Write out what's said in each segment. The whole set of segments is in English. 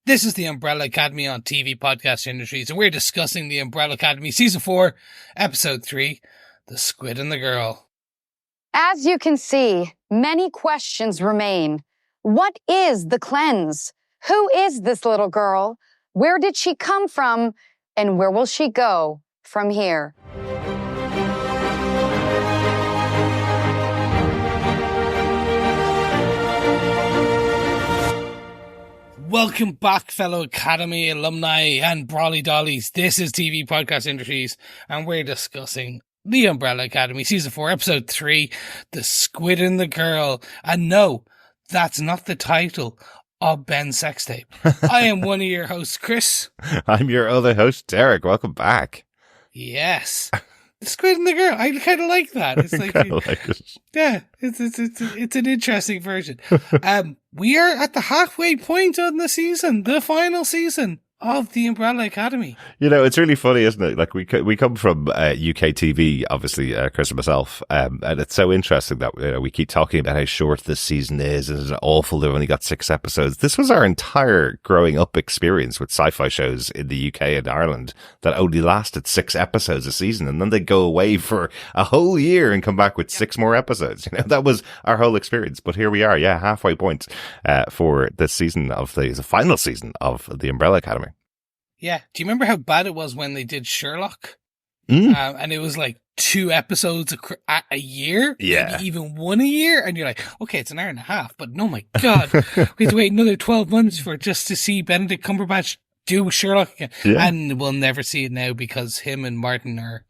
This is the Umbrella Academy on TV Podcast Industries, and we're discussing the Umbrella Academy Season 4, Episode 3, The Squid and the Girl. As you can see, many questions remain. What is the cleanse? Who is this little girl? Where did she come from? And where will she go from here? Welcome back, fellow Academy alumni and Brawly Dollies. This is TV Podcast Industries, and we're discussing the Umbrella Academy Season 4, Episode 3, The Squid and the Girl. And no, that's not the title of Ben's sex tape. I am one of your hosts, Chris. I'm your other host, Derek. Welcome back. Yes. The Squid and the Girl. I kind of like that. It's like, yeah, it's an interesting version. We are at the halfway point on the season, the final season of the Umbrella Academy. You know, it's really funny, isn't it? Like, we come from UK TV, obviously, Chris and myself, and it's so interesting that we keep talking about how short this season is, and it's awful they've only got 6 episodes. This was our entire growing up experience with sci-fi shows in the UK and Ireland that only lasted 6 episodes a season, and then they'd go away for a whole year and come back with 6 more episodes. You know, that was our whole experience. But here we are, halfway point for this season of the final season of the Umbrella Academy. Yeah. Do you remember how bad it was when they did Sherlock? And it was like 2 episodes a year? Yeah. Maybe even 1 a year? And you're like, okay, it's an hour and a half, but oh my God, we have to wait another 12 months just to see Benedict Cumberbatch do Sherlock again. Yeah. And we'll never see it now because him and Martin are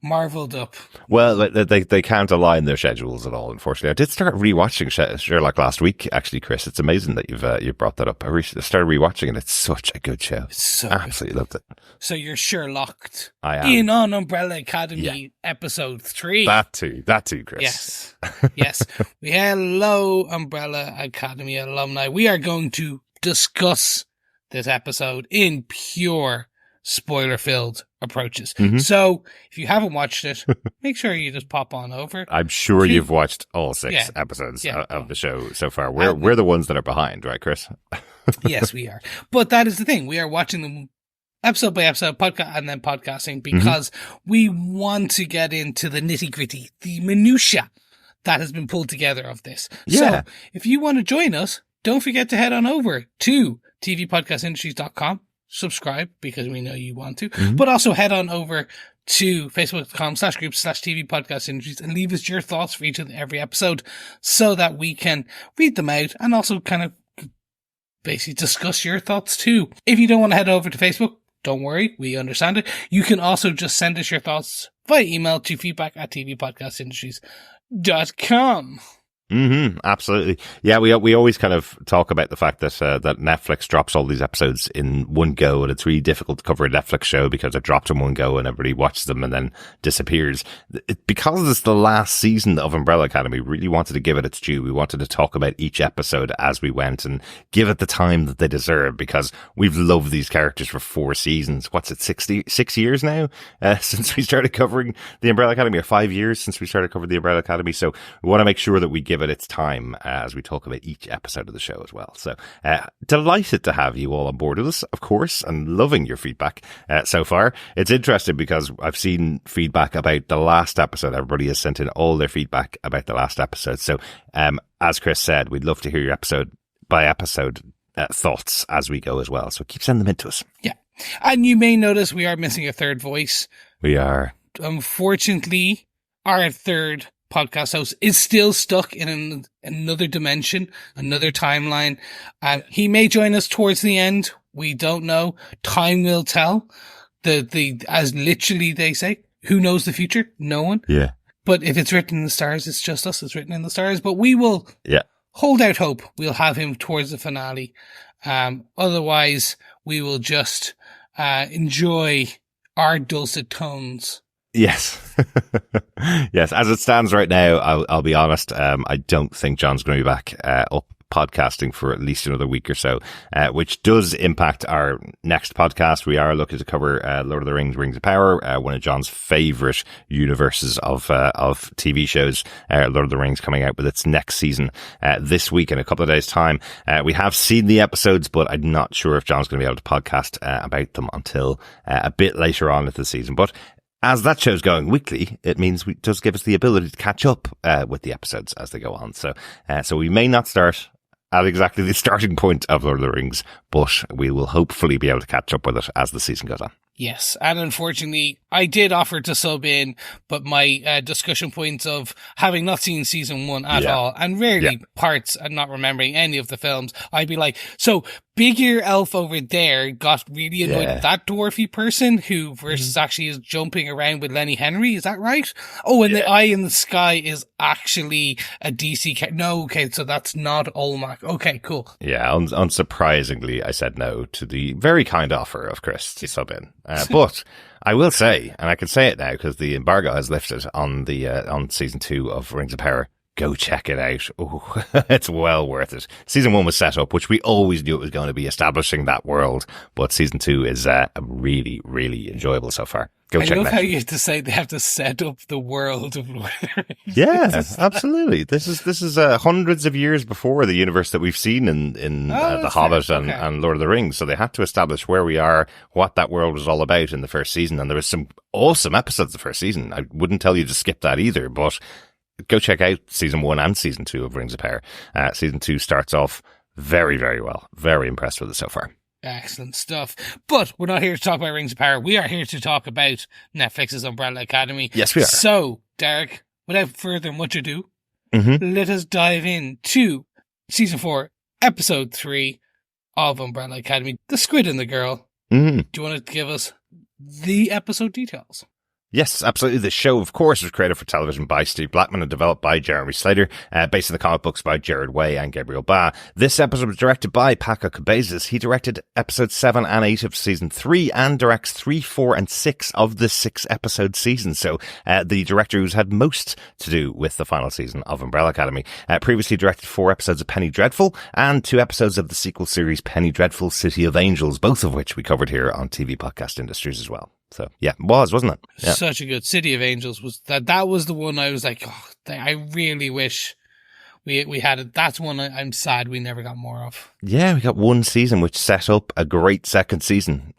marveled up. Well, they can't align their schedules at all, unfortunately. I did start rewatching Sherlock last week, actually, Chris. It's amazing that you brought that up. I started rewatching and it's such a good show. It's so absolutely loved it. So you're Sherlocked. I am. In on Umbrella Academy Episode 3. That too, Chris. Yes. Hello, Umbrella Academy alumni. We are going to discuss this episode in pure spoiler-filled approaches. Mm-hmm. So, if you haven't watched it, make sure you just pop on over. I'm sure you've watched all 6 episodes of the show so far. We're the ones that are behind, right, Chris? Yes, we are. But that is the thing. We are watching them episode by episode, podcast and then podcasting because we want to get into the nitty-gritty, the minutiae that has been pulled together of this. Yeah. So, if you want to join us, don't forget to head on over to tvpodcastindustries.com. Subscribe because we know you want to, but also head on over to facebook.com/group/TV Podcast Industries and leave us your thoughts for each and every episode so that we can read them out and also kind of basically discuss your thoughts too. If you don't want to head over to Facebook, don't worry, we understand it. You can also just send us your thoughts via email to feedback@tvpodcastindustries.com. Absolutely. Yeah, we always kind of talk about the fact that that Netflix drops all these episodes in one go, and it's really difficult to cover a Netflix show because they're dropped in one go and everybody watches them and then disappears. Because it's the last season of Umbrella Academy, we really wanted to give it its due. We wanted to talk about each episode as we went and give it the time that they deserve because we've loved these characters for 4 seasons. What's it, 6 years now since we started covering the Umbrella Academy, or 5 years since we started covering the Umbrella Academy. So we want to make sure that we give it its time as we talk about each episode of the show as well. So delighted to have you all on board with us, of course, and loving your feedback so far. It's interesting because I've seen feedback about the last episode. Everybody has sent in all their feedback about the last episode. So as Chris said, we'd love to hear your episode by episode thoughts as we go as well. So keep sending them in to us. Yeah. And you may notice we are missing a third voice. We are. Unfortunately, our third podcast host is still stuck in another dimension, another timeline. He may join us towards the end. We don't know. Time will tell. As literally they say, who knows the future? No one. Yeah. But if it's written in the stars, it's just us. It's written in the stars. But we will hold out hope. We'll have him towards the finale. Otherwise, we will just enjoy our dulcet tones. Yes. Yes. As it stands right now, I'll be honest. I don't think John's going to be back up podcasting for at least another week or so, which does impact our next podcast. We are looking to cover Lord of the Rings, Rings of Power, one of John's favourite universes of TV shows. Lord of the Rings coming out with its next season this week in a couple of days' time. We have seen the episodes, but I'm not sure if John's going to be able to podcast about them until a bit later on in the season. But as that show's going weekly, it means it does give us the ability to catch up with the episodes as they go on. So we may not start at exactly the starting point of Lord of the Rings, but we will hopefully be able to catch up with it as the season goes on. Yes, and unfortunately, I did offer to sub in, but my discussion points of having not seen season 1 at all, and rarely parts and not remembering any of the films, I'd be like, so big ear elf over there got really annoyed at that dwarfy person who versus actually is jumping around with Lenny Henry, is that right? Oh, and the eye in the sky is actually a DC no, okay, so that's not Olmec. Okay, cool. Yeah, unsurprisingly, I said no to the very kind offer of Chris to sub in. But I will say, and I can say it now because the embargo has lifted on the on season 2 of Rings of Power. Go check it out. Ooh, it's well worth it. Season 1 was set up, which we always knew it was going to be, establishing that world. But season 2 is really, really enjoyable so far. Go check it out. I love how you have to say they have to set up the world of Lord of the Rings. Yeah, absolutely. This is hundreds of years before the universe that we've seen in The Hobbit and Lord of the Rings. So they had to establish where we are, what that world was all about in the first season. And there was some awesome episodes the first season. I wouldn't tell you to skip that either, but go check out season 1 and season 2 of Rings of Power. Season 2 starts off very, very well. Very impressed with it so far. Excellent stuff. But we're not here to talk about Rings of Power. We are here to talk about Netflix's Umbrella Academy. Yes, we are. So, Derek, without further much ado, let us dive into season 4, episode 3 of Umbrella Academy, The Squid and the Girl. Do you want to give us the episode details? Yes, absolutely. The show, of course, was created for television by Steve Blackman and developed by Jeremy Slater, based on the comic books by Gerard Way and Gabriel Ba. This episode was directed by Paco Cabezas. He directed episodes 7 and 8 of season 3 and directs 3, 4 and 6 of the 6-episode season. So the director who's had most to do with the final season of Umbrella Academy. Previously directed 4 episodes of Penny Dreadful and 2 episodes of the sequel series Penny Dreadful, City of Angels, both of which we covered here on TV Podcast Industries as well. So, yeah, wasn't it? Yeah. Such a good City of Angels was that was the one I was like, oh, I really wish we had it. That's one I'm sad we never got more of. Yeah, we got one season which set up a great second season,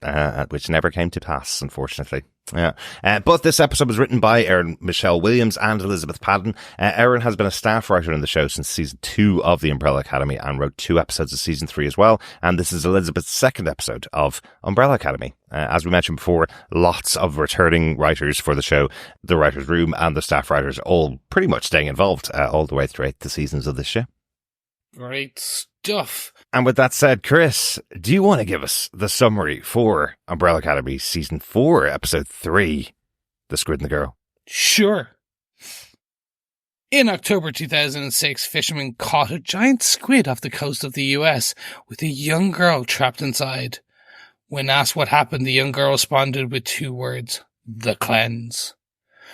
which never came to pass, unfortunately. Yeah. But this episode was written by Erin Michelle Williams and Elizabeth Padden. Erin has been a staff writer on the show since season 2 of the Umbrella Academy and wrote 2 episodes of season 3 as well. And this is Elizabeth's second episode of Umbrella Academy. As we mentioned before, lots of returning writers for the show, the writer's room and the staff writers all pretty much staying involved all the way throughout the seasons of this show. Great stuff. And with that said, Chris, do you want to give us the summary for Umbrella Academy Season 4, Episode 3, The Squid and the Girl? Sure. In October 2006, fishermen caught a giant squid off the coast of the US with a young girl trapped inside. When asked what happened, the young girl responded with 2 words, the cleanse.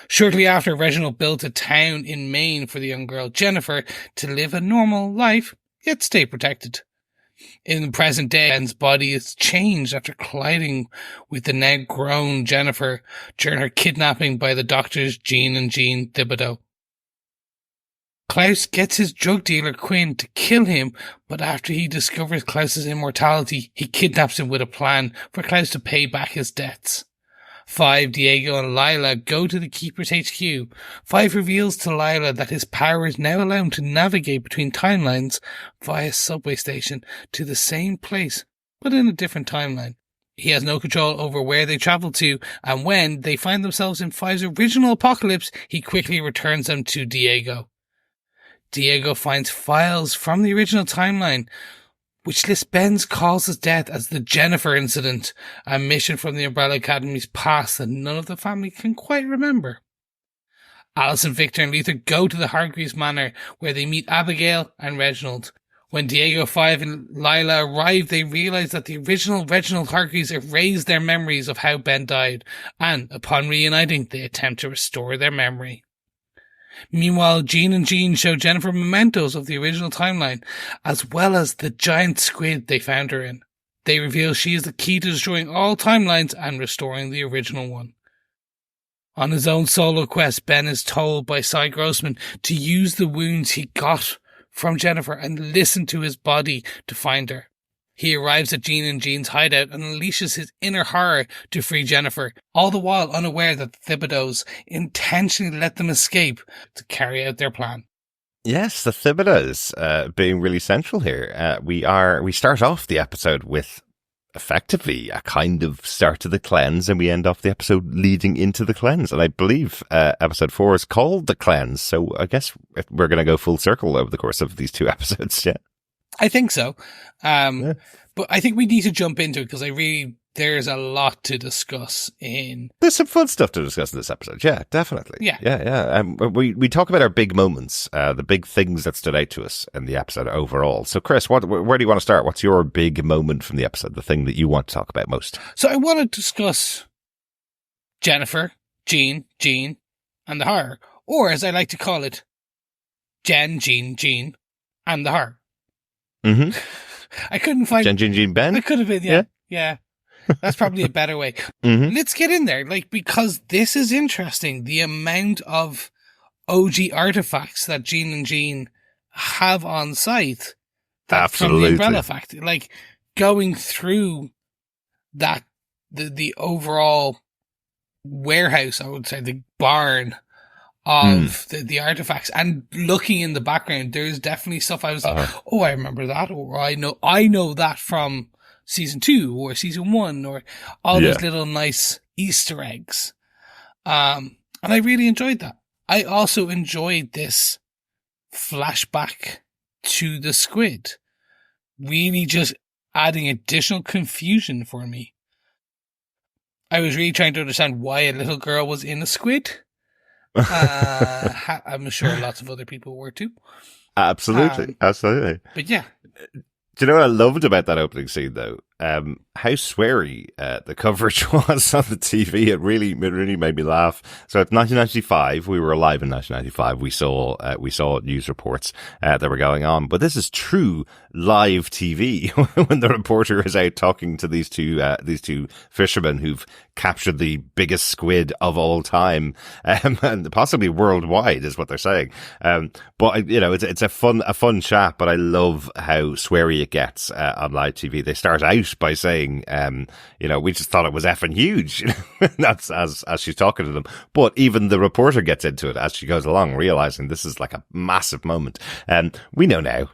Shortly after, Reginald built a town in Maine for the young girl, Jennifer, to live a normal life, yet stay protected. In the present day, Ben's body is changed after colliding with the now grown Jennifer during her kidnapping by the doctors Jean and Jean Thibodeau. Klaus gets his drug dealer Quinn to kill him, but after he discovers Klaus's immortality, he kidnaps him with a plan for Klaus to pay back his debts. 5, Diego and Lila go to the Keeper's HQ. 5 reveals to Lila that his powers now allow him to navigate between timelines via subway station to the same place, but in a different timeline. He has no control over where they travel to, and when they find themselves in 5's original apocalypse, he quickly returns them to Diego. Diego finds files from the original timeline, which lists Ben's cause of death as the Jennifer incident, a mission from the Umbrella Academy's past that none of the family can quite remember. Alison, Victor and Luther go to the Hargreaves Manor, where they meet Abigail and Reginald. When Diego, 5 and Lila arrive, they realize that the original Reginald Hargreaves erased their memories of how Ben died, and upon reuniting, they attempt to restore their memory. Meanwhile, Jean and Jean show Jennifer mementos of the original timeline, as well as the giant squid they found her in. They reveal she is the key to destroying all timelines and restoring the original one. On his own solo quest, Ben is told by Cy Grossman to use the wounds he got from Jennifer and listen to his body to find her. He arrives at Jean and Jean's hideout and unleashes his inner horror to free Jennifer, all the while unaware that the Thibodeaux intentionally let them escape to carry out their plan. Yes, the Thibodeaux being really central here. We start off the episode with effectively a kind of start to the cleanse, and we end off the episode leading into the cleanse. And I believe episode 4 is called The Cleanse, so I guess we're going to go full circle over the course of these 2 episodes, yeah. I think so. But I think we need to jump into it because there's a lot to discuss There's some fun stuff to discuss in this episode. Yeah, definitely. Yeah. We talk about our big moments, the big things that stood out to us in the episode overall. So Chris, where do you want to start? What's your big moment from the episode? The thing that you want to talk about most? So I want to discuss Jennifer, Jean, and the horror. Or as I like to call it, Jen, Jean, and the horror. Mm-hmm. I couldn't find Jean, Ben. It could have been, yeah. That's probably a better way. Mm-hmm. Let's get in there, because this is interesting. The amount of OG artifacts that Jean and Jean have on site. Absolutely. From the Umbrella Factory, going through that, the overall warehouse, I would say, the barn of the artifacts, and looking in the background, there's definitely stuff I was like, oh, I remember that, or I know that from season 2 or season 1, or all those little nice Easter eggs. And I really enjoyed that. I also enjoyed this flashback to the squid, really just adding additional confusion for me. I was really trying to understand why a little girl was in a squid. I'm sure lots of other people were too. Absolutely. But yeah. Do you know what I loved about that opening scene, though? How sweary the coverage was on the TV. It really made me laugh. So it's 1995. We were alive in 1995. We saw news reports that were going on. But this is true live TV when the reporter is out talking to these two fishermen who've captured the biggest squid of all time, and possibly worldwide, is what they're saying. But it's a fun chat. But I love how sweary it gets on live TV. They start out by saying, we just thought it was effing huge. That's as she's talking to them. But even the reporter gets into it as she goes along, realizing this is like a massive moment. We know now,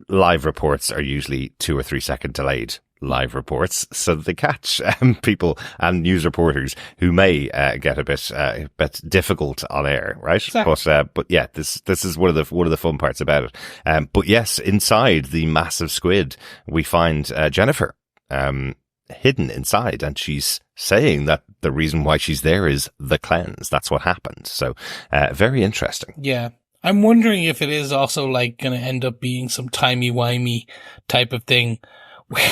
live reports are usually 2 or 3 second delayed live reports, so they catch people and news reporters who may get a bit difficult on air, right? Exactly. But yeah, this is one of the fun parts about it. But yes, inside the massive squid, we find Jennifer hidden inside, and she's saying that the reason why she's there is the cleanse. That's what happened. So very interesting. Yeah. I'm wondering if it is also going to end up being some timey-wimey type of thing, where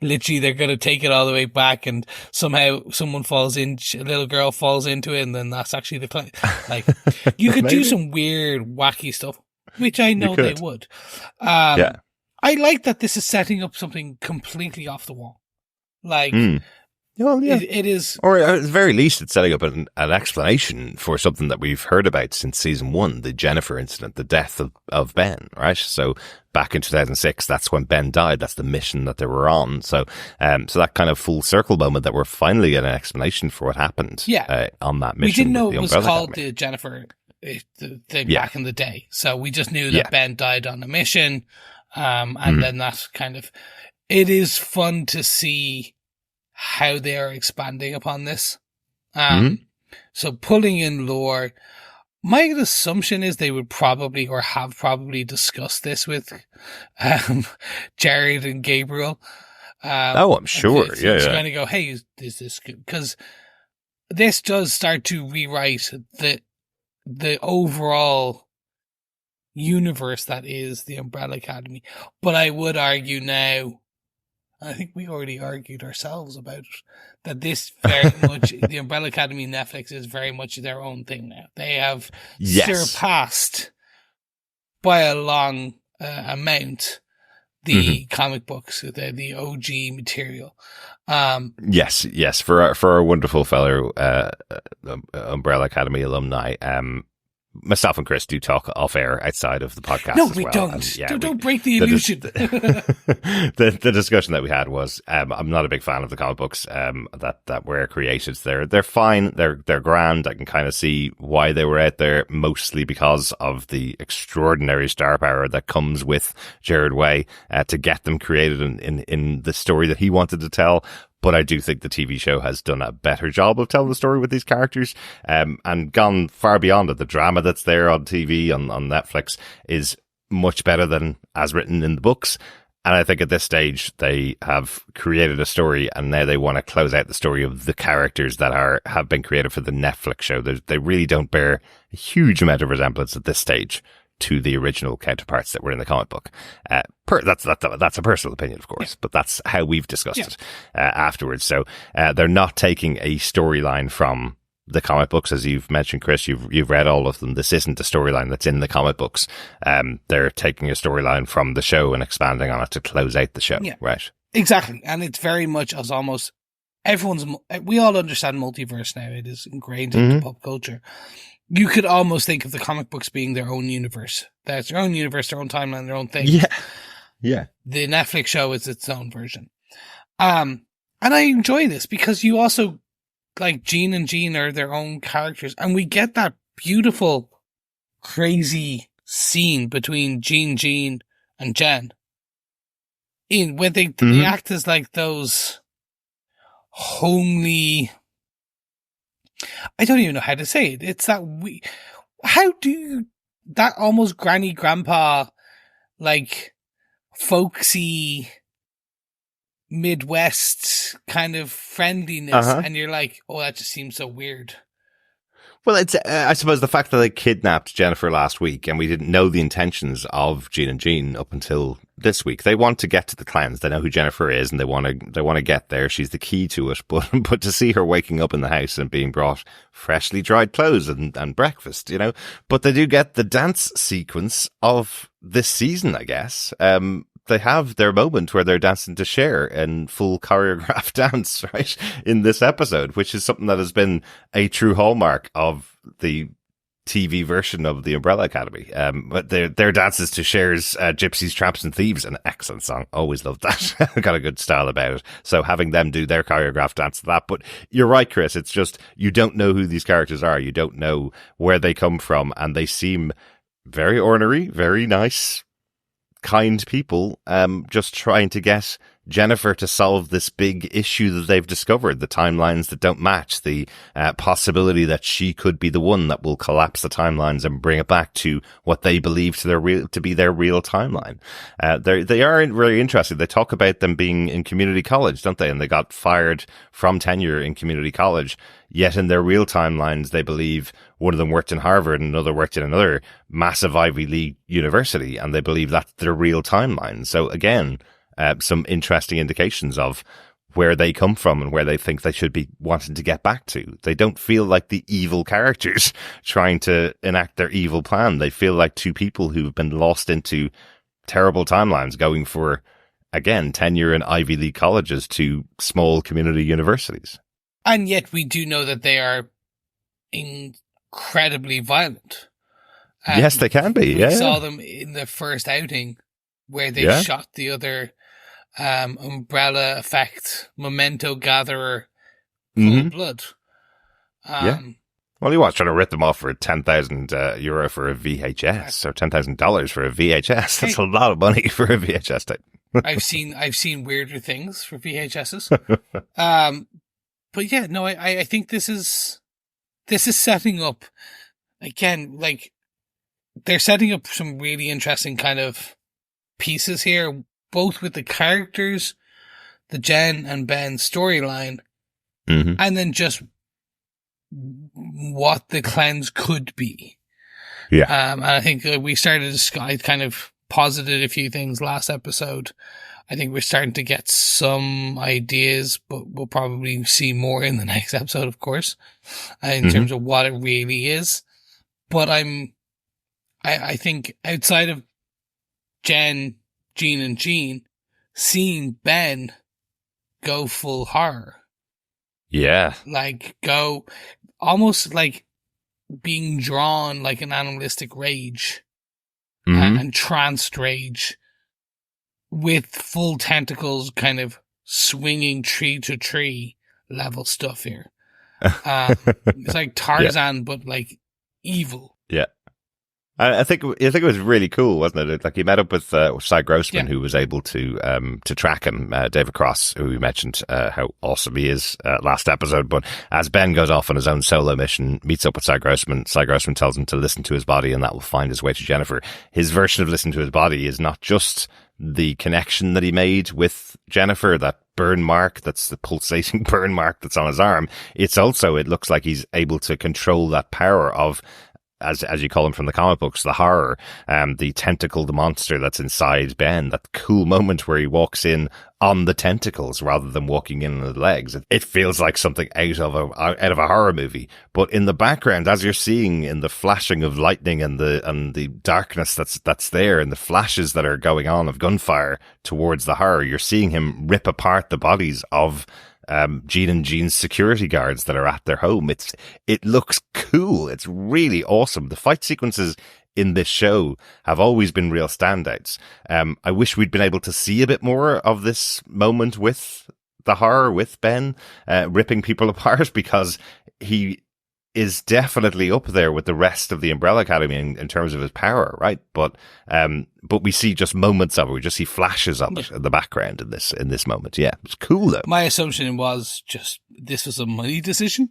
literally they're going to take it all the way back, and somehow a little girl falls into it, and then that's actually the cleanse. You could do some weird, wacky stuff, which I know they would. Yeah. I like that this is setting up something completely off the wall. Well, yeah. It is. Or at the very least, it's setting up an explanation for something that we've heard about since season 1, the Jennifer incident, the death of Ben, right? So back in 2006, that's when Ben died. That's the mission that they were on. So that kind of full circle moment that we're finally getting an explanation for what happened on that mission. We didn't know it was called the Jennifer thing back in the day. So we just knew that Ben died on a mission. And then that's it is fun to see how they are expanding upon this. So pulling in lore, my assumption is they would probably, or have probably, discussed this with Jared and Gabriel. I'm sure. It's going to go, hey, is this good? Because this does start to rewrite the overall universe that is the Umbrella Academy. But I would argue now, I think we already argued ourselves about it, that this very much, the Umbrella Academy Netflix is very much their own thing now. They have surpassed by a long amount the comic books, the OG material. Yes, for our wonderful fellow Umbrella Academy alumni. Myself and Chris do talk off air outside of the podcast. No, as we well. don't. And, Don't break the illusion. The discussion that we had was, I'm not a big fan of the comic books that were created. They're fine. They're grand. I can kind of see why they were out there, mostly because of the extraordinary star power that comes with Gerard Way to get them created in the story that he wanted to tell. But I do think the TV show has done a better job of telling the story with these characters, and gone far beyond it. The drama that's there on TV, on Netflix, is much better than as written in the books. And I think at this stage, they have created a story, and now they want to close out the story of the characters that have been created for the Netflix show. They really don't bear a huge amount of resemblance at this stage to the original counterparts that were in the comic book. That's a personal opinion, of course, but that's how we've discussed it afterwards. So they're not taking a storyline from the comic books, as you've mentioned, Chris. You've read all of them. This isn't a storyline that's in the comic books. They're taking a storyline from the show and expanding on it to close out the show, right? Exactly, and it's very much as almost we all understand multiverse now. It is ingrained into pop culture. You could almost think of the comic books being their own universe. That's their own universe, their own timeline, their own thing. Yeah. The Netflix show is its own version. And I enjoy this because you also, like, Jean and Jean are their own characters. And we get that beautiful, crazy scene between Jean and Jen. When they act as like those homely... I don't even know how to say it. It's that that almost granny grandpa, like folksy Midwest kind of friendliness. And you're like, oh, that just seems so weird. Well, it's, I suppose the fact that they kidnapped Jennifer last week and we didn't know the intentions of Jean and Jean up until this week. They want to get to the clans. They know who Jennifer is and they want to get there. She's the key to it. But to see her waking up in the house and being brought freshly dried clothes and breakfast, you know, but they do get the dance sequence of this season, I guess. They have their moment where they're dancing to Cher in full choreographed dance, right, in this episode, which is something that has been a true hallmark of the TV version of the Umbrella Academy. But their dances to Cher's Gypsies, Tramps and Thieves, an excellent song. Always loved that. Got a good style about it. So having them do their choreographed dance to that. But you're right, Chris. It's just, you don't know who these characters are. You don't know where they come from. And they seem very ornery, very nice, kind people, just trying to get Jennifer to solve this big issue that they've discovered, the timelines that don't match, the possibility that she could be the one that will collapse the timelines and bring it back to what they believe to be their real timeline. They are really interesting. They talk about them being in community college, don't they? And they got fired from tenure in community college. Yet in their real timelines, they believe one of them worked in Harvard and another worked in another massive Ivy League university, and they believe that's their real timeline. So again, some interesting indications of where they come from and where they think they should be wanting to get back to. They don't feel like the evil characters trying to enact their evil plan. They feel like two people who've been lost into terrible timelines going for, again, tenure in Ivy League colleges to small community universities. And yet we do know that they are incredibly violent. Yes, they can be. We saw them in the first outing where they shot the other Umbrella Effect Memento Gatherer full of blood. Well, he was trying to rip them off for €10,000 for a VHS, or $10,000 for a VHS. That's a lot of money for a VHS tape. I've seen weirder things for VHSs. But yeah, no, I think this is setting up, again, like, they're setting up some really interesting kind of pieces here, both with the characters, the Jen and Ben storyline, and then just what the cleanse could be. Yeah. And I think we started to kind of posited a few things last episode I think we're starting to get some ideas, but we'll probably see more in the next episode, of course, in terms of what it really is. But I think outside of Jen, Jean, and Jean, seeing Ben go full horror. Yeah. Like, go almost like being drawn like an animalistic rage and tranced rage with full tentacles kind of swinging tree to tree level stuff here. It's like Tarzan, but like evil. Yeah. I think it was really cool, wasn't it? Like, he met up with Cy Grossman, who was able to track him, David Cross, who we mentioned how awesome he is last episode. But as Ben goes off on his own solo mission, meets up with Cy Grossman tells him to listen to his body, and that will find his way to Jennifer. His version of listen to his body is not just the connection that he made with Jennifer, that burn mark, that's the pulsating burn mark that's on his arm. It's also, it looks like he's able to control that power of, as you call him from the comic books, the horror, the tentacle, the monster that's inside Ben. That cool moment where he walks in on the tentacles rather than walking in on the legs. It feels like something out of a horror movie. But in the background, as you're seeing in the flashing of lightning and the darkness that's there, and the flashes that are going on of gunfire towards the horror, you're seeing him rip apart the bodies of Jean and Jean's security guards that are at their home. It looks cool. It's really awesome. The fight sequences in this show have always been real standouts. I wish we'd been able to see a bit more of this moment with the horror, with Ben ripping people apart, because he is definitely up there with the rest of the Umbrella Academy in terms of his power, right? But we see just moments of it. We just see flashes of it in the background in this moment. Yeah, it's cool though. My assumption was just this was a money decision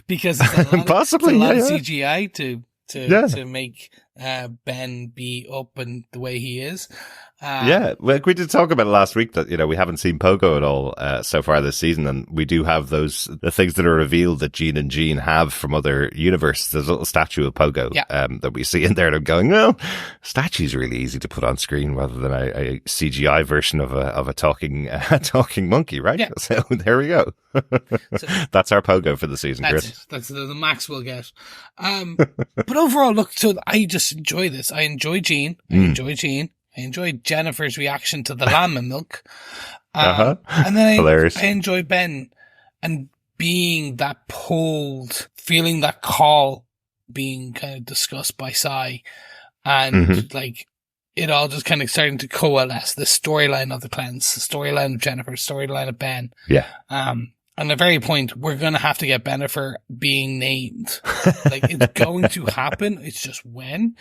because it's a lot possibly of CGI to make Ben be up and the way he is. Well, we did talk about it last week that, we haven't seen Pogo at all so far this season, and we do have the things that are revealed that Jean and Jean have from other universes. There's a little statue of Pogo that we see in there, and I'm going, well, statue's really easy to put on screen rather than a CGI version of a talking monkey, right? Yeah. So there we go. So, that's our Pogo for the season, Chris. That's the max we'll get. But overall, look, so I just enjoy this. I enjoy Jean. I enjoyed Jennifer's reaction to the lamb and milk. And then I enjoy Ben and being that pulled, feeling that call being kind of discussed by Cy. And like, it all just kind of starting to coalesce. The storyline of the cleanse, the storyline of Jennifer, storyline of Ben. Yeah. And at the very point, we're going to have to get Bennifer being named. Like, it's going to happen. It's just when.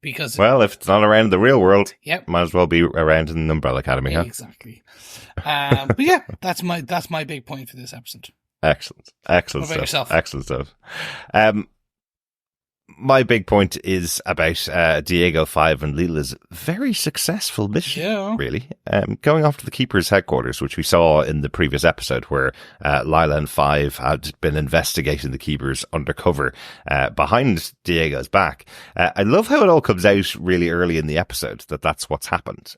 Because if it's not around the real world, might as well be around in the Umbrella Academy, huh? Exactly. But yeah, that's my big point for this episode. Excellent What about stuff. yourself? Excellent stuff. My big point is about Diego 5 and Leela's very successful mission, really. Going off to the Keeper's headquarters, which we saw in the previous episode, where Lila and 5 had been investigating the Keepers undercover behind Diego's back. I love how it all comes out really early in the episode, that's what's happened.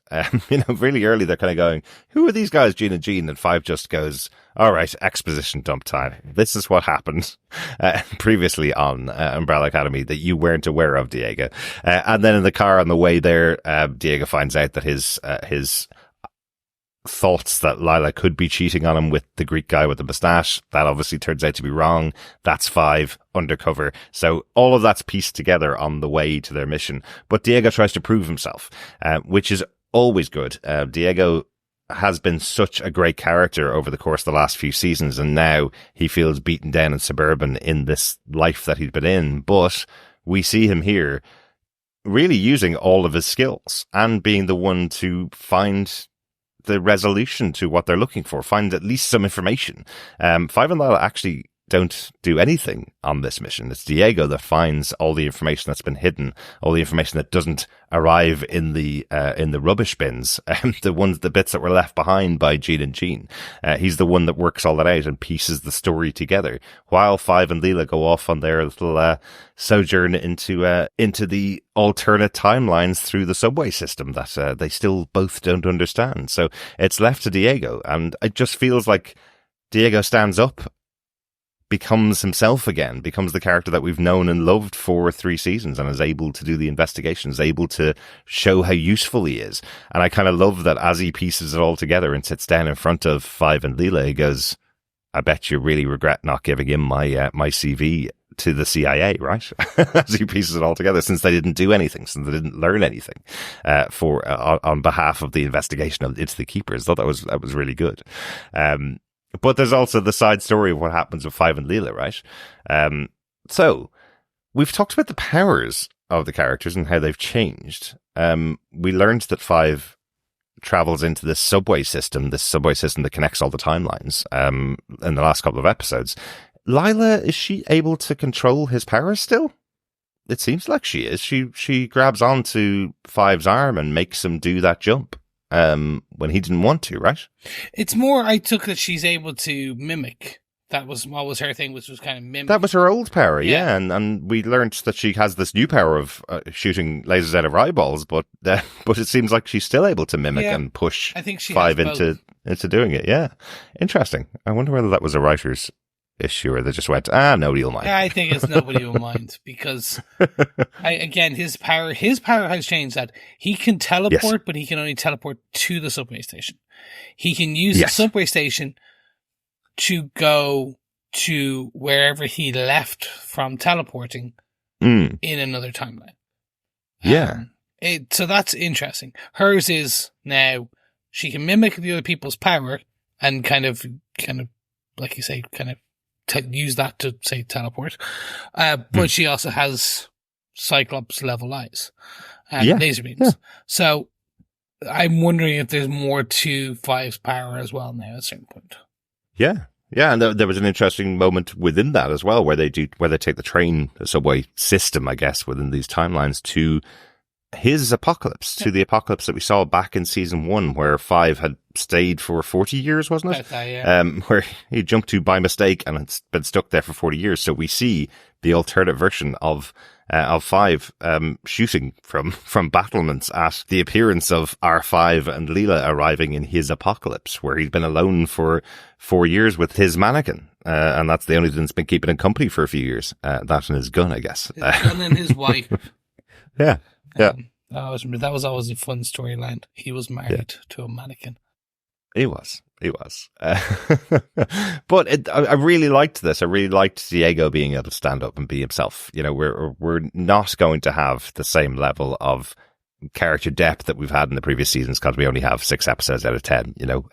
Really early, they're kind of going, who are these guys, Jean and Jean? And 5 just goes, all right, exposition dump time. This is what happened previously on Umbrella Academy that you weren't aware of, Diego. And then in the car on the way there, Diego finds out that his thoughts that Lila could be cheating on him with the Greek guy with the moustache, that obviously turns out to be wrong. That's 5 undercover. So all of that's pieced together on the way to their mission. But Diego tries to prove himself, which is always good. Diego has been such a great character over the course of the last few seasons, and now he feels beaten down and suburban in this life that he's been in. But we see him here really using all of his skills and being the one to find the resolution to what they're looking for, find at least some information. 5 and Lila actually don't do anything on this mission. It's Diego that finds all the information that's been hidden, all the information that doesn't arrive in the rubbish bins, the bits that were left behind by Jean and Jean. He's the one that works all that out and pieces the story together, while Five and Leela go off on their little sojourn into the alternate timelines through the subway system that they still both don't understand. So it's left to Diego, and it just feels like Diego stands up, becomes himself again, becomes the character that we've known and loved for 3 seasons, and is able to do the investigations, able to show how useful he is. And I kind of love that as he pieces it all together and sits down in front of Five and Leela, he goes, I bet you really regret not giving him my CV to the CIA, right? As he pieces it all together, since they didn't do anything, since they didn't learn anything on behalf of the investigation into the Keepers. I thought that was really good. But there's also the side story of what happens with Five and Leela, right? So we've talked about the powers of the characters and how they've changed. We learned that Five travels into this subway system that connects all the timelines, in the last couple of episodes. Lila, is she able to control his powers still? It seems like she is. She grabs onto Five's arm and makes him do that jump. When he didn't want to, right? It's more, I took that she's able to mimic. That was what was her thing, which was kind of mimic. That was her old power, yeah. And we learned that she has this new power of shooting lasers out of her eyeballs, but it seems like she's still able to mimic and push I think she Five into doing it. Yeah, interesting. I wonder whether that was a writer's issue or they just went, nobody will mind. I think it's nobody will mind because his power has changed. That he can teleport, but he can only teleport to the subway station. He can use the subway station to go to wherever he left from teleporting in another timeline. Yeah. So that's interesting. Hers is now she can mimic the other people's power and kind of like you say, kind of use that to say teleport. But she also has Cyclops level eyes and laser beams. Yeah. So I'm wondering if there's more to Five's power as well now at a certain point. Yeah. Yeah, and there was an interesting moment within that as well, where they take the subway system, I guess, within these timelines to his apocalypse, to the apocalypse that we saw back in season 1, where Five had stayed for 40 years, wasn't it? Where he jumped to by mistake and it's been stuck there for 40 years. So we see the alternate version of Five shooting from battlements at the appearance of R5 and Leela arriving in his apocalypse, where he'd been alone for 4 years with his mannequin. And that's the only thing that's been keeping him company for a few years. That and his gun, I guess. His gun and his wife. Yeah. Yeah. That was always a fun storyline. He was married to a mannequin. He was. But I really liked this. I really liked Diego being able to stand up and be himself. You know, we're not going to have the same level of character depth that we've had in the previous seasons because we only have 6 episodes out of 10. You know,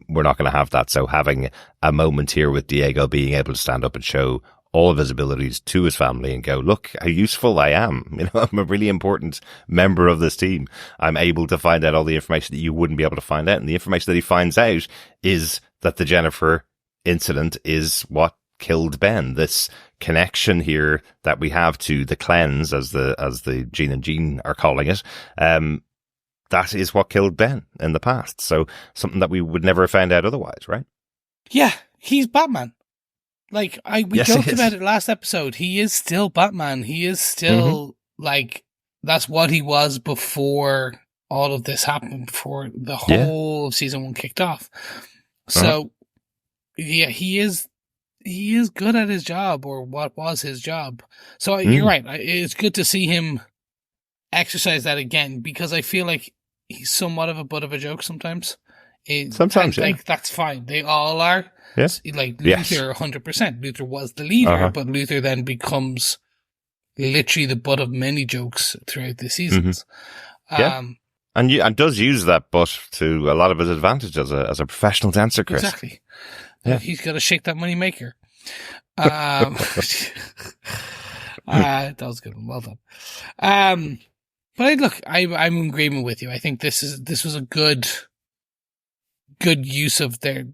we're not going to have that. So having a moment here with Diego being able to stand up and show all of his abilities to his family and go, look how useful I am. You know, I'm a really important member of this team. I'm able to find out all the information that you wouldn't be able to find out. And the information that he finds out is that the Jennifer incident is what killed Ben. This connection here that we have to the cleanse, as the Jean and Jean are calling it, that is what killed Ben in the past. So something that we would never have found out otherwise, right? Yeah, he's Batman. Like, we joked about it last episode. He is still Batman. He is still, like, that's what he was before all of this happened, before the whole of season 1 kicked off. So, he is good at his job, or what was his job. So, you're right. It's good to see him exercise that again, because I feel like he's somewhat of a butt of a joke sometimes. Sometimes, like, that's fine. They all are. Yes. Like Luther, 100%. Luther was the leader, but Luther then becomes literally the butt of many jokes throughout the seasons. And does use that butt to a lot of his advantage as a professional dancer, Chris. Exactly. Yeah. He's got to shake that money maker. That was good. Well done. But look, I'm in agreement with you. I think this was a good use of their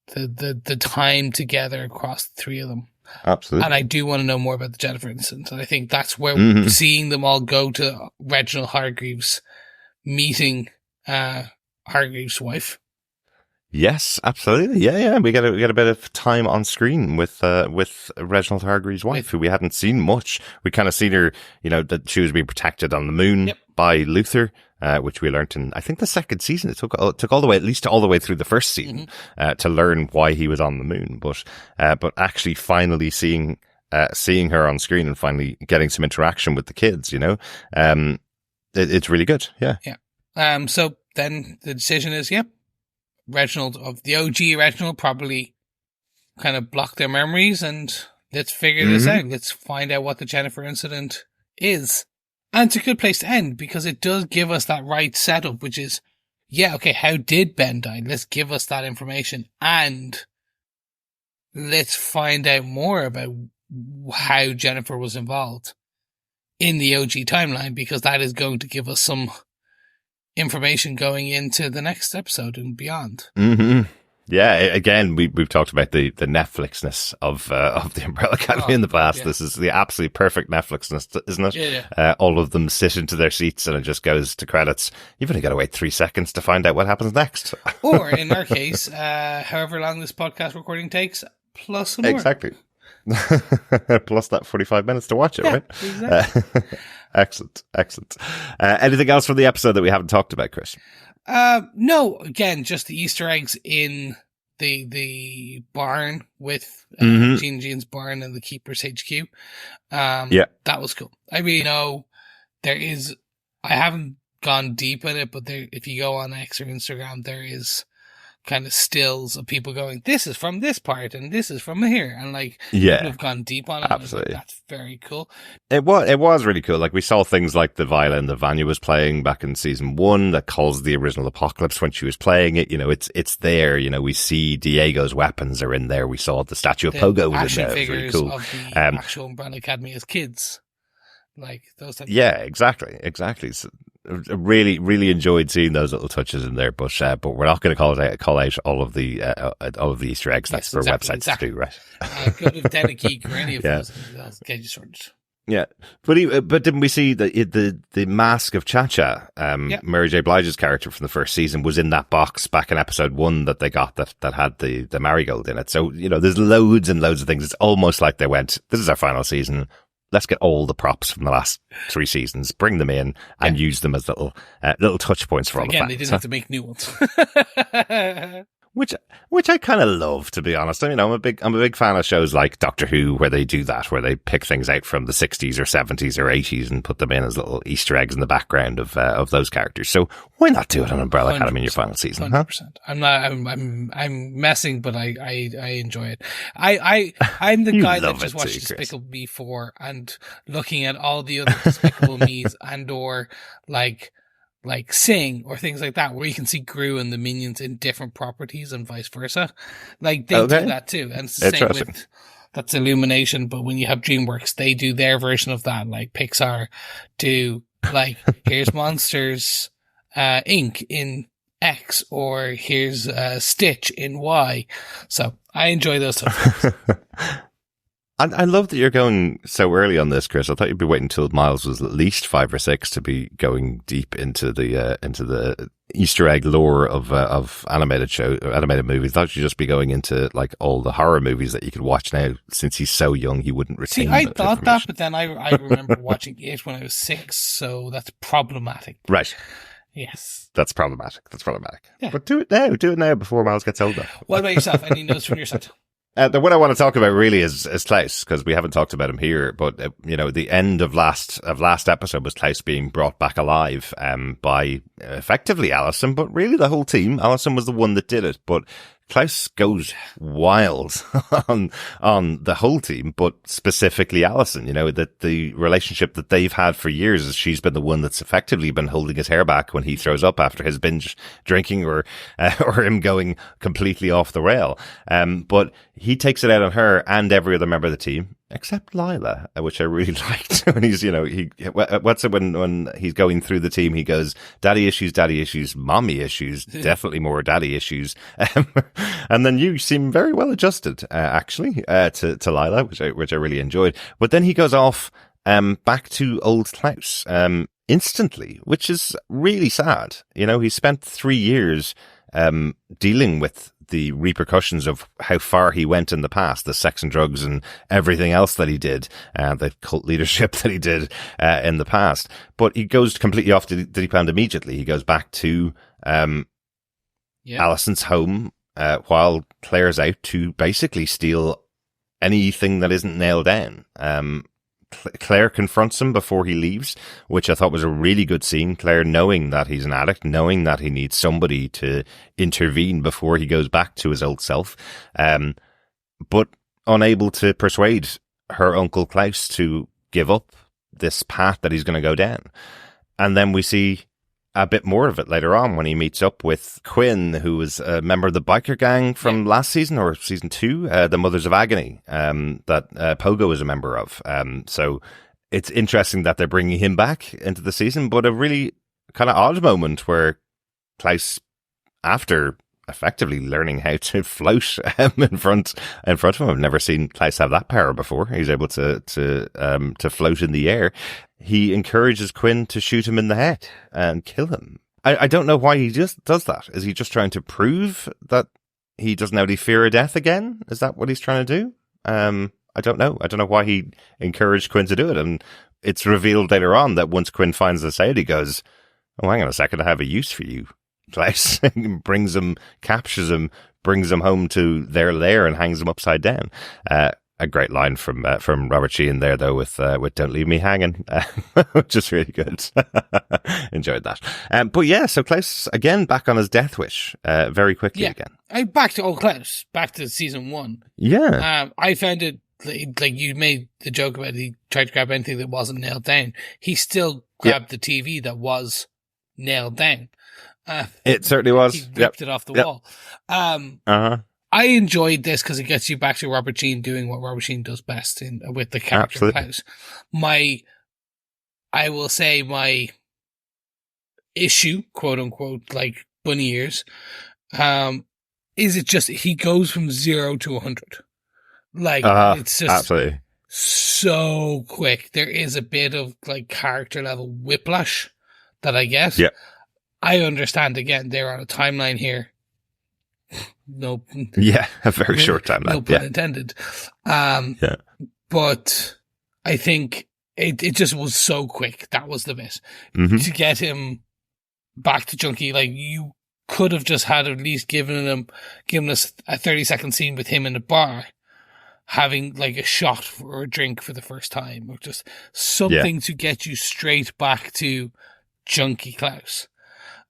the time together across the three of them. Absolutely. And I do want to know more about the Jennifer incident. And I think that's where seeing them all go to Reginald Hargreaves meeting Hargreaves' wife. Yes, absolutely. Yeah. We get a bit of time on screen with Reginald Hargreaves' wife, who we hadn't seen much. We kind of seen her, that she was being protected on the moon by Luther, which we learned in, I think, the second season. It took all the way, at least all the way through the first season, to learn why he was on the moon. But actually finally seeing her on screen and finally getting some interaction with the kids, it's really good. Yeah. Yeah. So then the decision is, Reginald, of the OG Reginald, probably kind of block their memories, and let's figure this out. Let's find out what the Jennifer incident is. And it's a good place to end, because it does give us that right setup, which is, how did Ben die? Let's give us that information, and let's find out more about how Jennifer was involved in the OG timeline, because that is going to give us some information going into the next episode and beyond. Yeah, again, we've talked about the Netflixness of the Umbrella Academy in the past. This is the absolutely perfect Netflixness, isn't it? Yeah. All of them sit into their seats and it just goes to credits. You've only got to wait 3 seconds to find out what happens next. Or in our case, however long this podcast recording takes, plus some more. Exactly. Plus that 45 minutes to watch it, right? Exactly. Excellent. Anything else from the episode that we haven't talked about, Chris? No, again, just the Easter eggs in the barn with Gene Gene's barn and the Keeper's HQ. That was cool. I mean, I haven't gone deep in it, but if you go on X or Instagram, there is kind of stills of people going, this is from this part and this is from here, and people have gone deep on it. Absolutely. That's very cool. It was really cool. We saw things like the violin that Vanya was playing back in season 1 that caused the original Apocalypse when she was playing it. it's there. We see Diego's weapons are in there. We saw the statue of Pogo was in there. It was really cool. Of the actual Umbrella Academy as kids, those types. Yeah, exactly. So, really, really enjoyed seeing those little touches in there, but we're not going to call out all of the Easter eggs. That's for websites to do, right? Could have Deneki or any of those. Okay, just sorted. Yeah, but didn't we see the mask of Cha-Cha? Mary J. Blige's character from the first season was in that box back in episode 1 that they got that had the marigold in it. So there's loads and loads of things. It's almost like they went, "This is our final season. Let's get all the props from the last 3 seasons, bring them in, and use them as little touch points for all the fans." Again, they didn't have to make new ones. Which I kind of love, to be honest. I mean, I'm a big fan of shows like Doctor Who, where they do that, where they pick things out from the 60s or 70s or 80s and put them in as little Easter eggs in the background of those characters. So why not do it on Umbrella Academy in your final season? 100%. Huh? I'm messing, but I enjoy it. I'm the guy that just watched Despicable Me 4 and looking at all the other Despicable Me's and or like Sing or things like that, where you can see Gru and the minions in different properties and vice versa. They do that too. And it's the same with, that's Illumination, but when you have DreamWorks, they do their version of that. Pixar do, here's Monsters, Inc. in X, or here's Stitch in Y. So I enjoy those stuff. I love that you're going so early on this, Chris. I thought you'd be waiting until Miles was at least 5 or 6 to be going deep into the Easter egg lore of animated movies. I thought you'd just be going into all the horror movies that you could watch now. Since he's so young, he wouldn't retain. See, I thought that, but then I remember watching it when I was 6, so that's problematic. Right. Yes. That's problematic. Yeah. But do it now before Miles gets older. What about yourself? Any notes from your side? The one I want to talk about really is Klaus, because we haven't talked about him here. But the end of last episode was Klaus being brought back alive by effectively Allison, but really the whole team. Allison was the one that did it, but Klaus goes wild on the whole team, but specifically Allison. That the relationship that they've had for years is she's been the one that's effectively been holding his hair back when he throws up after his binge drinking or him going completely off the rail. But he takes it out on her and every other member of the team. except Lila, which I really liked. When he's, what's it when he's going through the team, he goes, daddy issues, mommy issues, definitely more daddy issues. And then you seem very well adjusted, actually, to Lila, which I really enjoyed. But then he goes off, back to old Klaus, instantly, which is really sad. He spent 3 years, dealing with the repercussions of how far he went in the past, the sex and drugs and everything else that he did, the cult leadership that he did in the past. But he goes completely off the deep end immediately. He goes back to Allison's home while Claire's out to basically steal anything that isn't nailed down. Claire confronts him before he leaves, which I thought was a really good scene. Claire knowing that he's an addict, knowing that he needs somebody to intervene before he goes back to his old self, but unable to persuade her Uncle Klaus to give up this path that he's going to go down. And then we see a bit more of it later on when he meets up with Quinn, who was a member of the biker gang from last season or season 2, the Mothers of Agony, that Pogo is a member of. So it's interesting that they're bringing him back into the season, but a really kind of odd moment where Klaus, after effectively learning how to float in front of him, I've never seen Klaus have that power before. He's able to float in the air. He encourages Quinn to shoot him in the head and kill him. I don't know why he just does that. Is he just trying to prove that he doesn't have any fear of death again? Is that what he's trying to do? I don't know. I don't know why he encouraged Quinn to do it. And it's revealed later on that once Quinn finds this out, he goes, oh, hang on a second, I have a use for you, Klaus. Brings him, captures him, brings him home to their lair and hangs him upside down. A great line from Robert Sheehan there, though, with "Don't leave me hanging," which is really good. Enjoyed that. But yeah, so Klaus again back on his death wish, very quickly again. Back to old Klaus, back to season 1. Yeah, I found it like you made the joke about he tried to grab anything that wasn't nailed down. He still grabbed the TV that was nailed down. It certainly was. He ripped it off the wall. I enjoyed this because it gets you back to Robert Sheen doing what Robert Sheen does best with the character Klaus. I will say my issue, quote unquote, like bunny ears, is it just he goes from 0 to 100. Like it's just absolutely so quick. There is a bit of like character level whiplash that I get. Yeah. I understand again, they're on a timeline here. No. Yeah, a very short timeline. No pun intended. But I think it just was so quick. That was the bit. Mm-hmm. To get him back to Junkie, like you could have just had at least given us a 30-second scene with him in a bar, having like a shot or a drink for the first time, or just something to get you straight back to Junkie Klaus.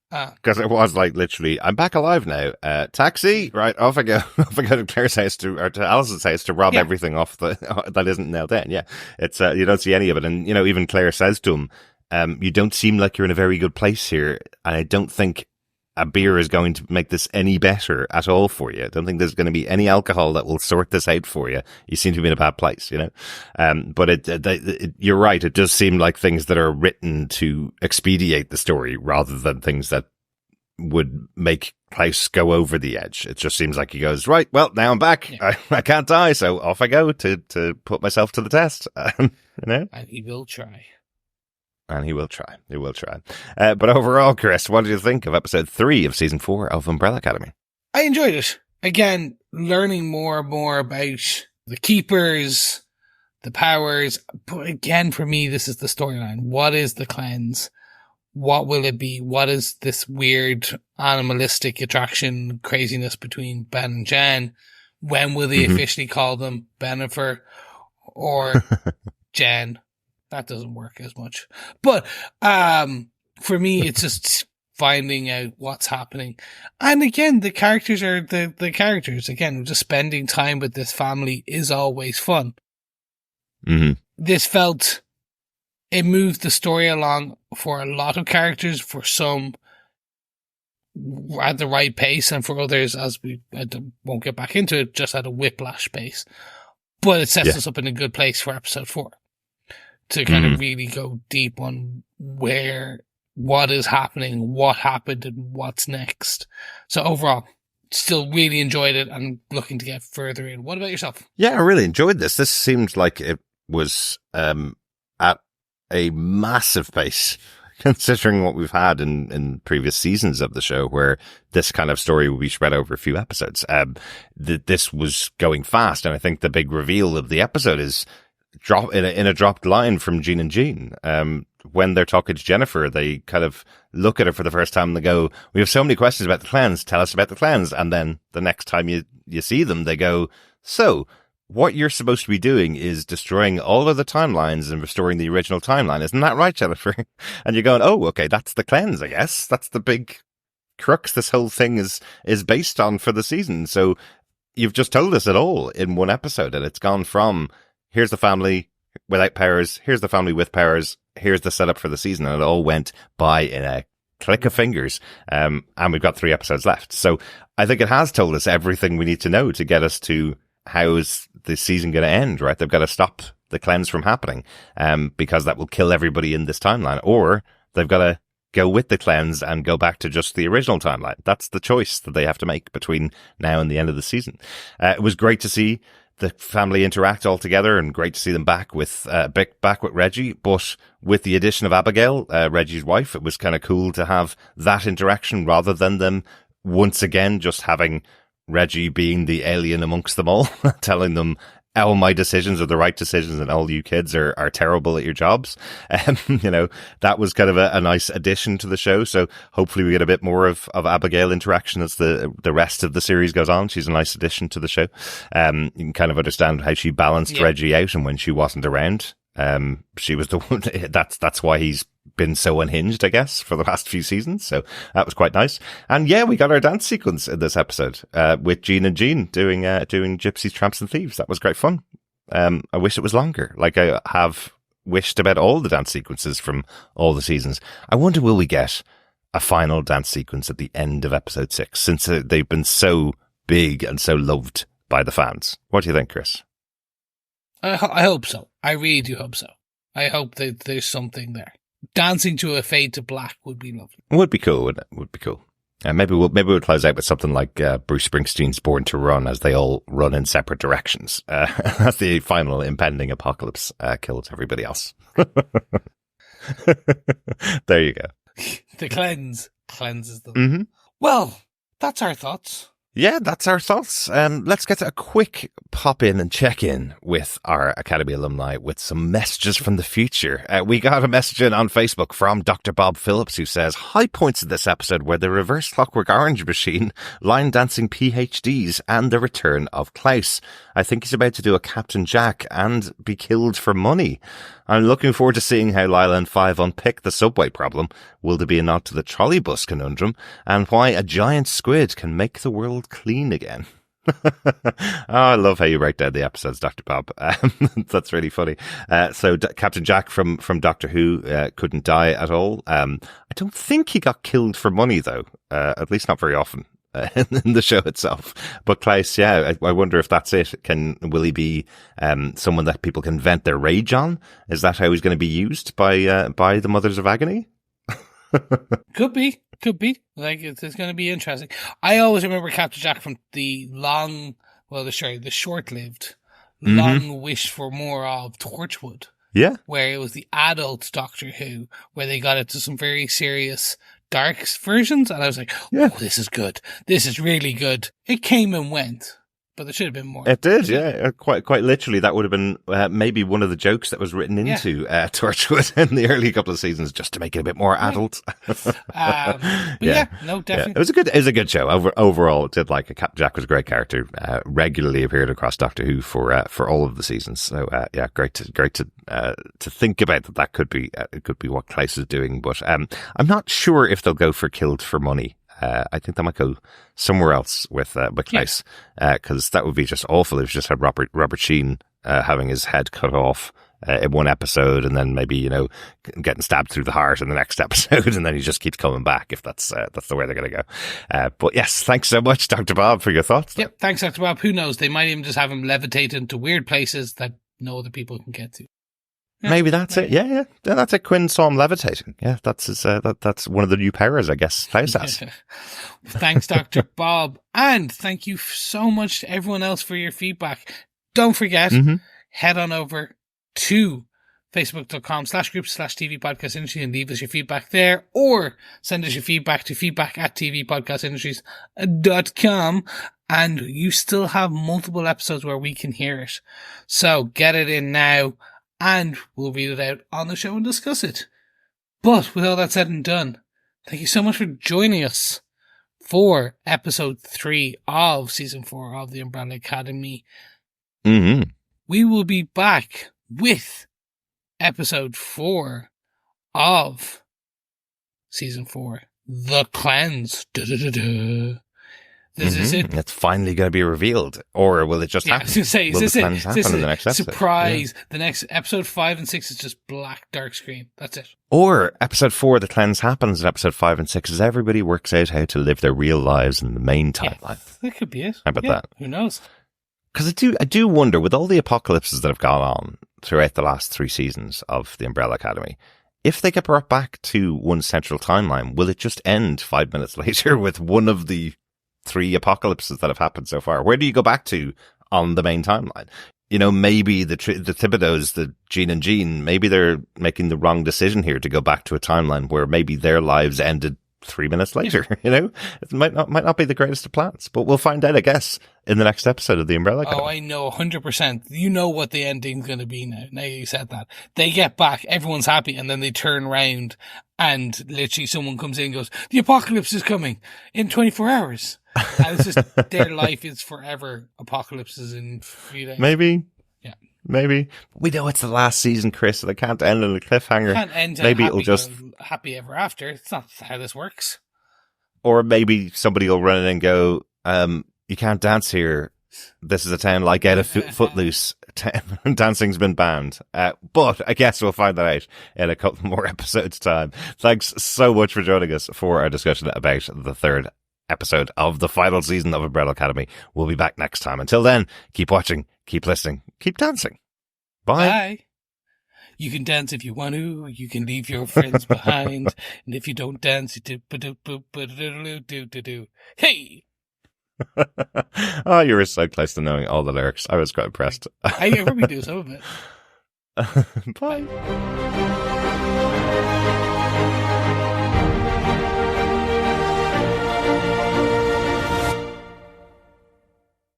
Because it was like literally, I'm back alive now. Taxi, right? Off I go. Off I go to Claire's house or to Alison's house to rob everything off that isn't nailed down. Yeah, it's you don't see any of it, and even Claire says to him, "You don't seem like you're in a very good place here, and I don't think a beer is going to make this any better at all for you. I don't think there's going to be any alcohol that will sort this out for you. You seem to be in a bad place, But you're right. It does seem like things that are written to expedite the story rather than things that would make Klaus go over the edge. It just seems like he goes, right, well, now I'm back. Yeah. I can't die, so off I go to put myself to the test. And he will try. And he will try. He will try. But overall, Chris, what did you think of episode 3 of season 4 of Umbrella Academy? I enjoyed it. Again, learning more and more about the keepers, the powers. But again, for me, this is the storyline. What is the cleanse? What will it be? What is this weird animalistic attraction craziness between Ben and Jen? When will they officially call them Bennifer or Jen? That doesn't work as much. But for me, it's just finding out what's happening. And again, the characters are the characters. Again, just spending time with this family is always fun. Mm-hmm. This it moved the story along for a lot of characters, for some at the right pace, and for others, as I won't get back into it, just at a whiplash pace. But it sets us up in a good place for episode 4 to kind of really go deep on what is happening, what happened, and what's next. So overall, still really enjoyed it and looking to get further in. What about yourself? Yeah, I really enjoyed this. This seemed like it was at a massive pace, considering what we've had in previous seasons of the show, where this kind of story will be spread over a few episodes. This was going fast, and I think the big reveal of the episode is in a dropped line from Jean and Jean. When they're talking to Jennifer, they kind of look at her for the first time and they go, "We have so many questions about the cleanse. Tell us about the cleanse." And then the next time you see them, they go, "So what you're supposed to be doing is destroying all of the timelines and restoring the original timeline. Isn't that right, Jennifer?" And you're going, "Oh, okay, that's the cleanse, I guess. That's the big crux this whole thing is based on for the season." So you've just told us it all in one episode, and it's gone from here's the family without powers, here's the family with powers, here's the setup for the season, and it all went by in a click of fingers. And we've got 3 episodes left. So I think it has told us everything we need to know to get us to how's the season going to end, right? They've got to stop the cleanse from happening, because that will kill everybody in this timeline, or they've got to go with the cleanse and go back to just the original timeline. That's the choice that they have to make between now and the end of the season. It was great to see the family interact all together, and great to see them back with Reggie. But with the addition of Abigail, Reggie's wife, it was kind of cool to have that interaction rather than them once again just having Reggie being the alien amongst them all, telling them, "All my decisions are the right decisions, and all you kids are terrible at your jobs." That was kind of a nice addition to the show. So hopefully we get a bit more of Abigail interaction as the rest of the series goes on. She's a nice addition to the show. You can kind of understand how she balanced Reggie out, and when she wasn't around, she was the one. That's why he's been so unhinged, I guess, for the last few seasons. So that was quite nice. And yeah, we got our dance sequence in this episode, with Jean and Jean doing Gypsies, Tramps and Thieves. That was great fun. I wish it was longer, like I have wished about all the dance sequences from all the seasons. I wonder, will we get a final dance sequence at the end of episode 6, since they've been so big and so loved by the fans? What do you think, Chris? I hope so. I really do hope so. I hope that there's something there. Dancing to a fade to black would be lovely. Would be cool, wouldn't it? Would be cool. Maybe we'll close out with something like Bruce Springsteen's Born to Run, as they all run in separate directions as the final impending apocalypse kills everybody else. There you go. The cleanses them. Mm-hmm. Well, that's our thoughts. Yeah, that's our thoughts. Let's get a quick pop in and check in with our Academy alumni with some messages from the future. We got a message in on Facebook from Dr. Bob Phillips, who says, "High points of this episode were the reverse Clockwork Orange machine, line dancing PhDs, and the return of Klaus. I think he's about to do a Captain Jack and be killed for money. I'm looking forward to seeing how Lila and Five unpick the subway problem. Will there be a nod to the trolley bus conundrum, and why a giant squid can make the world clean again?" I love how you break down the episodes, Dr. Bob. That's really funny. So Captain Jack from Doctor Who couldn't die at all. I don't think he got killed for money, though, at least not very often. In the show itself. But Klaus, yeah, I wonder if that's it. Will he be someone that people can vent their rage on? Is that how he's going to be used by the Mothers of Agony? Could be. Like, it's going to be interesting. I always remember Captain Jack from the short-lived, long wish for more of Torchwood. Yeah. Where it was the adult Doctor Who, where they got into some very serious dark versions, and I was like, "Oh, this is good. This is really good." It came and went, but there should have been more. It did, yeah. Quite literally, that would have been maybe one of the jokes that was written into Torchwood in the early couple of seasons, just to make it a bit more adult. No, definitely. Yeah. It was a good show. Overall, did like it. Captain Jack was a great character. Regularly appeared across Doctor Who for all of the seasons. So great to think about that could be what Klaus is doing. But I'm not sure if they'll go for killed for money. I think they might go somewhere else with Klaus, because that would be just awful if you just had Robert Sheen having his head cut off in one episode, and then maybe, getting stabbed through the heart in the next episode, and then he just keeps coming back if that's the way they're going to go. But yes, thanks so much, Dr. Bob, for your thoughts. Yep, thanks, Dr. Bob. Who knows? They might even just have him levitate into weird places that no other people can get to. Yeah, maybe that's it. Yeah, that's it. Quinn saw him levitating. Yeah, that's that's one of the new powers, I guess. Klaus has. Thanks, Dr. Bob, and thank you so much to everyone else for your feedback. Don't forget, head on over to facebook.com/group/TV Podcast Industry and leave us your feedback there, or send us your feedback to feedback@tvpodcastindustries.com. And you still have multiple episodes where we can hear it. So get it in now, and we'll read it out on the show and discuss it. But with all that said and done, thank you so much for joining us for episode 3 of season 4 of the Umbrella Academy. We will be back with episode 4 of season 4, The Cleanse. This is it. It's finally going to be revealed, or will it just happen? I was going to say, will the cleanse happen in the next episode? Surprise! Yeah. The next episode 5 and 6 is just black, dark screen. That's it. Or episode 4, the cleanse happens, and episode 5 and 6 as everybody works out how to live their real lives in the main timeline. Yeah, that could be it. How about that? Who knows? Because I do wonder, with all the apocalypses that have gone on throughout the last 3 seasons of the Umbrella Academy, if they get brought back to one central timeline, will it just end 5 minutes later with one of the 3 apocalypses that have happened so far? Where do you go back to on the main timeline? Maybe the Thibodeaus, the Jean and Jean, maybe they're making the wrong decision here to go back to a timeline where maybe their lives ended 3 minutes later. It might not be the greatest of plans, but we'll find out, I guess, in the next episode of the Umbrella Academy. Oh, I know 100%. You know what the ending's going to be now. Now you said that. They get back, everyone's happy, and then they turn around and literally someone comes in and goes, the apocalypse is coming in 24 hours. And it's just their life is forever apocalypses in 3 days. Maybe. Yeah. Maybe. We know it's the last season, Chris, so they can't end on a cliffhanger. Can't end maybe it'll just happy ever after. It's not how this works. Or maybe somebody will run in and go, you can't dance here. This is a town like out of Footloose. Dancing's been banned. But I guess we'll find that out in a couple more episodes' time. Thanks so much for joining us for our discussion about the 3rd episode of the final season of Umbrella Academy. We'll be back next time. Until then, keep watching, keep listening, keep dancing. Bye. Bye. You can dance if you want to. You can leave your friends behind. And if you don't dance, you do. Hey! Oh, you were so close to knowing all the lyrics. I was quite impressed. I probably do some of it. Bye.